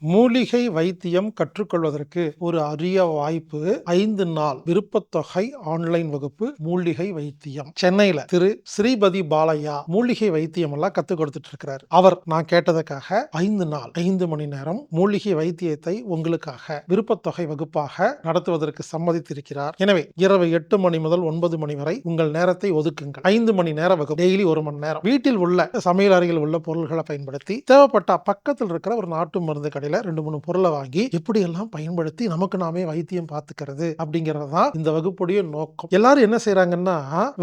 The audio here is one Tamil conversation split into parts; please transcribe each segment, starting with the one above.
மூலிகை வைத்தியம் கற்றுக்கொள்வதற்கு ஒரு அரிய வாய்ப்பு. 5 நாள் விருப்பத்தொகை ஆன்லைன் வகுப்பு மூலிகை வைத்தியம். சென்னையில திரு ஸ்ரீபதி பாலையா மூலிகை வைத்தியம் எல்லாம் கத்துக் கொடுத்துட்டு இருக்கிறார். அவர் நான் கேட்டதுக்காக 5 நாள் 5 மணி நேரம் மூலிகை வைத்தியத்தை உங்களுக்காக விருப்பத்தொகை வகுப்பாக நடத்துவதற்கு சம்மதித்திருக்கிறார். எனவே இரவு 8 மணி முதல் 9 மணி வரை உங்கள் நேரத்தை ஒதுக்குங்கள். 5 மணி நேர வகுப்பு, டெய்லி 1 மணி நேரம். வீட்டில் உள்ள சமையல் அறையில் உள்ள பொருள்களை பயன்படுத்தி தேவைப்பட்ட பக்கத்தில் இருக்கிற ஒரு நாட்டு மருந்து கடையில் 2-3 பொருளை வாங்கி எப்படியெல்லாம் பயன்படுத்தி நமக்கு நாமே வைத்தியம் பார்த்துக்கிறது அப்படிங்கறதுதான் இந்த வகுப்புடைய நோக்கம். எல்லாரும் என்ன செய்யறாங்கன்னா,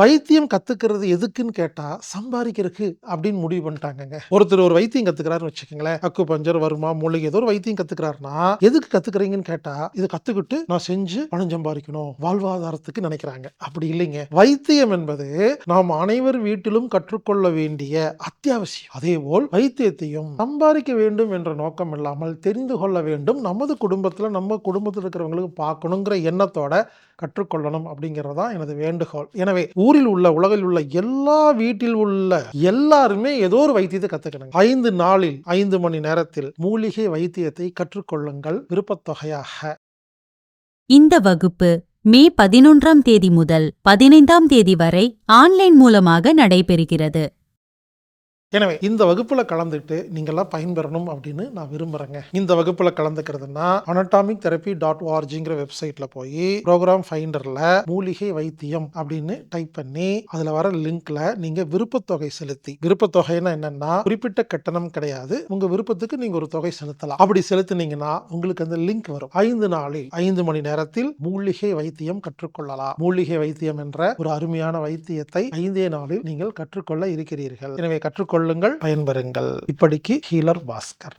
வைத்தியம் கத்துக்கிறது எதுக்குன்னு கேட்டா சம்பாதிக்கிறதுக்கு அப்படின்னு முடிவு பண்ணிட்டாங்க. ஒருத்தர் ஒரு வைத்தியம் கத்துக்கிறாருன்னு வச்சுக்கோங்களேன், அக்கு பஞ்சர் வருமா மூலிகை ஏதோ ஒரு வைத்தியம் கத்துக்கிறாருன்னா எதுக்கு கத்துக்கிறீங்கன்னு கேட்டா இதை கத்துக்கிட்டு நான் செஞ்சு பணம் சம்பாதிக்கணும் வாழ்வாதாரத்துக்கு நினைக்கிறாங்க. அப்படி இல்லைங்க. வைத்தியம் என்பது நாம் அனைவர் வீட்டிலும் கற்றுக்கொள்ள வேண்டிய அத்தியாவசியம். அதேபோல் வைத்தியத்தையும் சம்பாதிக்க வேண்டும் என்ற நோக்கம் இல்லாமல் தெரிந்து கொள்ள வேண்டும், நமது குடும்பத்தில் நம்ம குடும்பத்தில் இருக்கிறவங்களுக்கு பார்க்கணுங்கிற எண்ணத்தோட கற்றுக்கொள்ளணும் அப்படிங்கிறதா எனது வேண்டுகோள். எனவே ஊரில் உள்ள உலகில் உள்ள எல்லா வீட்டில் உள்ள எல்லாருமே ஏதோ ஒரு வைத்தியத்தை கத்துக்கணும். 5 நாளில் 5 மணி நேரத்தில் மூலிகை வைத்தியத்தை கற்றுக்கொள்ளுங்கள் விருப்பத்தொகையாக. இந்த வகுப்பு மே 11ஆம் தேதி முதல் 15ஆம் தேதி வரை ஆன்லைன் மூலமாக நடைபெறுகிறது. எனவே இந்த வகுப்புல கலந்துட்டு நீங்கெல்லாம் பயன்பெறணும் அப்படின்னு நான் விரும்புறேங்க. இந்த வகுப்புல கலந்துக்கிறதுனா anatomictherapy.orgங்கிற வெப்சைட்ல போய் ப்ரோக்ராம் ஃபைண்டர்ல மூலிகை வைத்தியம் அப்படின்னு டைப் பண்ணி அதுல வர லிங்க்ல நீங்க விருப்பத்தொகை செலுத்தி, விருப்பத்தொகைன்னா என்னன்னா குறிப்பிட்ட கட்டணம் கிடையாது, உங்க விருப்பத்துக்கு நீங்க ஒரு தொகை செலுத்தலாம். அப்படி செலுத்தினீங்கன்னா உங்களுக்கு அந்த லிங்க் வரும். 5 நாளில் 5 மணி நேரத்தில் மூலிகை வைத்தியம் கற்றுக்கொள்ளலாம். மூலிகை வைத்தியம் என்ற ஒரு அருமையான வைத்தியத்தை 5 நாளில் நீங்கள் கற்றுக்கொள்ள இருக்கிறீர்கள். எனவே கற்றுக்கொள்ளுங்கள், பயன்பெறுங்கள். இப்படிக்கு ஹீலர் பாஸ்கர்.